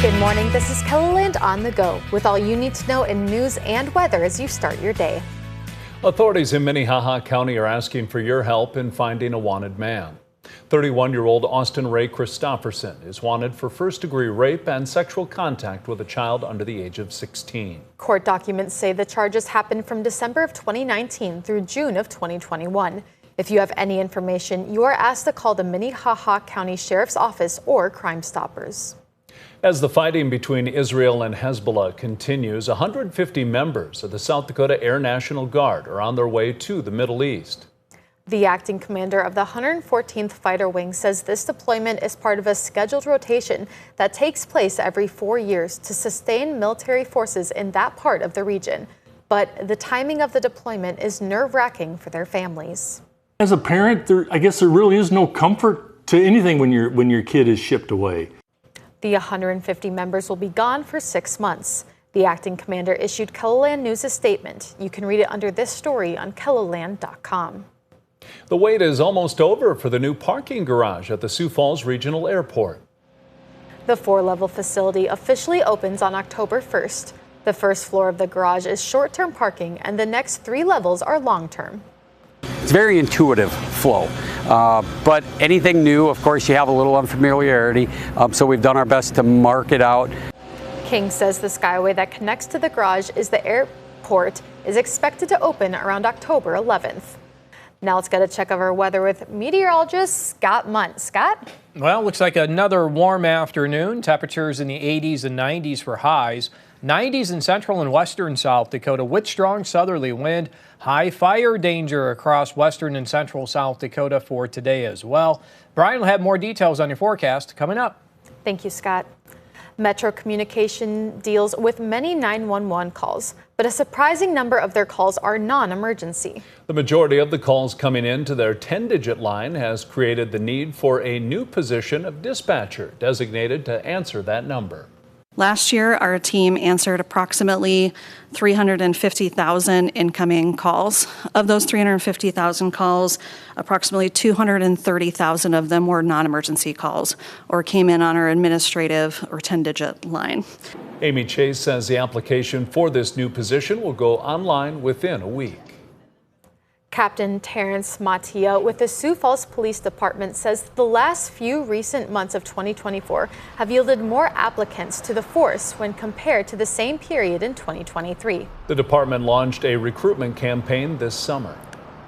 Good morning, this is KELOLAND On the Go with all you need to know in news and weather as you start your day. Authorities in Minnehaha County are asking for your help in finding a wanted man. 31-year-old Austin Ray Christopherson is wanted for first-degree rape and sexual contact with a child under the age of 16. Court documents say the charges happened from December of 2019 through June of 2021. If you have any information, you are asked to call the Minnehaha County Sheriff's Office or Crime Stoppers. As the fighting between Israel and Hezbollah continues, 150 members of the South Dakota Air National Guard are on their way to the Middle East. The acting commander of the 114th Fighter Wing says this deployment is part of a scheduled rotation that takes place every 4 years to sustain military forces in that part of the region. But the timing of the deployment is nerve-wracking for their families. As a parent, I guess there really is no comfort to anything when your kid is shipped away. The 150 members will be gone for 6 months. The acting commander issued KELOLAND News a statement. You can read it under this story on KELOLAND.com. The wait is almost over for the new parking garage at the Sioux Falls Regional Airport. The 4-level facility officially opens on October 1st. The first floor of the garage is short-term parking and the next 3 levels are long-term. It's very intuitive flow, but anything new, of course, you have a little unfamiliarity, so we've done our best to mark it out. King says the skyway that connects to the garage is the airport is expected to open around October 11th. Now let's get a check of our weather with meteorologist Scott Munt. Scott? Well, looks like another warm afternoon. Temperatures in the 80s and 90s for highs. 90s in central and western South Dakota with strong southerly wind. High fire danger across western and central South Dakota for today as well. Brian will have more details on your forecast coming up. Thank you, Scott. Metro Communication deals with many 911 calls, but a surprising number of their calls are non-emergency. The majority of the calls coming into their 10-digit line has created the need for a new position of dispatcher designated to answer that number. Last year, our team answered approximately 350,000 incoming calls. Of those 350,000 calls, approximately 230,000 of them were non-emergency calls or came in on our administrative or 10-digit line. Amy Chase says the application for this new position will go online within a week. Captain Terrence Mattia with the Sioux Falls Police Department says the last few recent months of 2024 have yielded more applicants to the force when compared to the same period in 2023. The department launched a recruitment campaign this summer.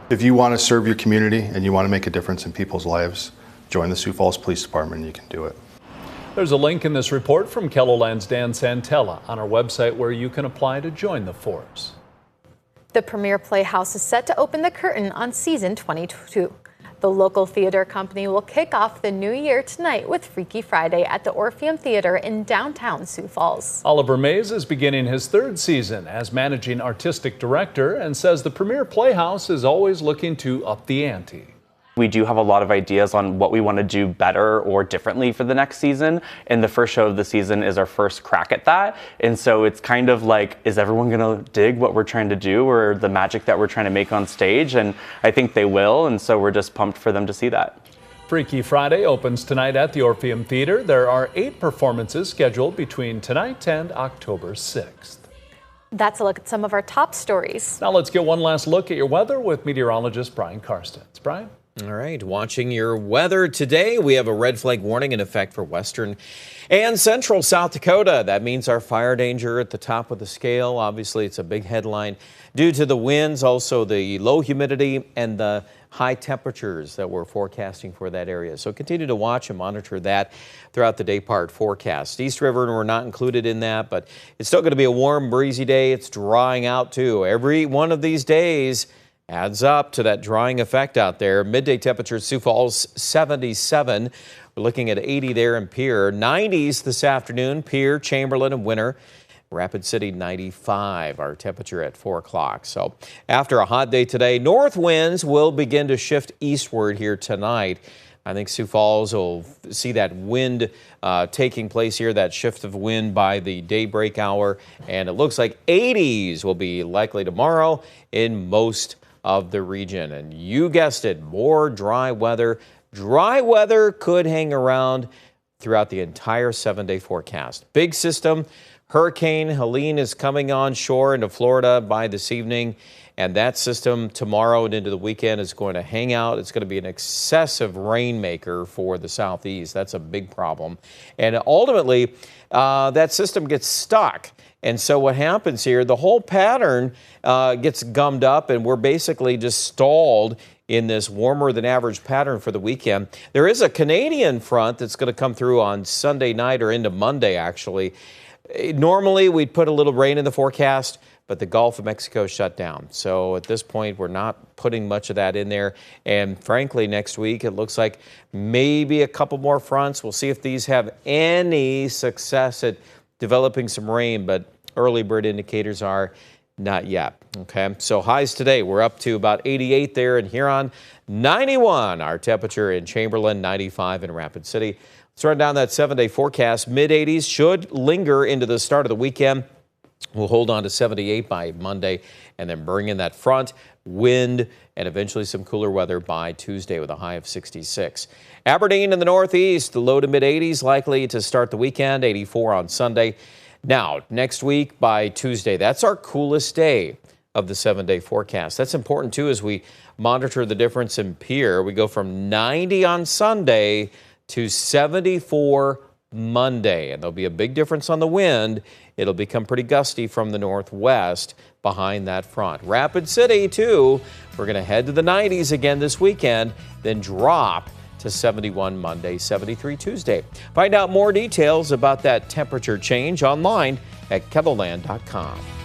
If you want to serve your community and you want to make a difference in people's lives, join the Sioux Falls Police Department and you can do it. There's a link in this report from KELOLAND's Dan Santella on our website where you can apply to join the force. The Premier Playhouse is set to open the curtain on season 22. The local theater company will kick off the new year tonight with Freaky Friday at the Orpheum Theater in downtown Sioux Falls. Oliver Mays is beginning his 3rd season as managing artistic director and says the Premier Playhouse is always looking to up the ante. We do have a lot of ideas on what we want to do better or differently for the next season. And the first show of the season is our first crack at that. And so it's kind of like, is everyone going to dig what we're trying to do or the magic that we're trying to make on stage? And I think they will. And so we're just pumped for them to see that. Freaky Friday opens tonight at the Orpheum Theater. There are 8 performances scheduled between tonight and October 6th. That's a look at some of our top stories. Now let's get one last look at your weather with meteorologist Brian Karstens. Brian? All right, watching your weather today, we have a red flag warning in effect for western and central South Dakota. That means our fire danger at the top of the scale. Obviously, it's a big headline due to the winds, also the low humidity and the high temperatures that we're forecasting for that area. So continue to watch and monitor that throughout the day part forecast. East River, we're not included in that, but it's still going to be a warm, breezy day. It's drying out too. Every one of these days adds up to that drying effect out there. Midday temperatures, Sioux Falls 77. We're looking at 80 there in Pierre. 90s this afternoon, Pierre, Chamberlain, and Winter. Rapid City 95, our temperature at 4 o'clock. So after a hot day today, north winds will begin to shift eastward here tonight. I think Sioux Falls will see that wind taking place here, that shift of wind by the daybreak hour. And it looks like 80s will be likely tomorrow in most of the region. And you guessed it, more dry weather. Dry weather could hang around throughout the entire 7-day forecast. Big system, Hurricane Helene is coming on shore into Florida by this evening, and that system tomorrow and into the weekend is going to hang out. It's going to be an excessive rainmaker for the southeast. That's a big problem. And ultimately, that system gets stuck. And so what happens here, the whole pattern gets gummed up, and we're basically just stalled in this warmer than average pattern for the weekend. There is a Canadian front that's going to come through on Sunday night or into Monday, actually. Normally, we'd put a little rain in the forecast, but the Gulf of Mexico shut down. So at this point, we're not putting much of that in there. And frankly, next week, it looks like maybe a couple more fronts. We'll see if these have any success at developing some rain, but early bird indicators are not yet. Okay, so highs today, we're up to about 88 there in Huron, 91 our temperature in Chamberlain, 95 in Rapid City. Let's run down that 7-day forecast. Mid-80s should linger into the start of the weekend. We'll hold on to 78 by Monday and then bring in that front, wind, and eventually some cooler weather by Tuesday with a high of 66. Aberdeen in the northeast, the low to mid-80s likely to start the weekend, 84 on Sunday. Now, next week by Tuesday, that's our coolest day of the 7-day forecast. That's important, too, as we monitor the difference in Pierre. We go from 90 on Sunday to 74 Monday, and there'll be a big difference on the wind. It'll become pretty gusty from the northwest behind that front. Rapid City, too. We're going to head to the 90s again this weekend, then drop to 71 Monday, 73 Tuesday. Find out more details about that temperature change online at KELOLAND.com.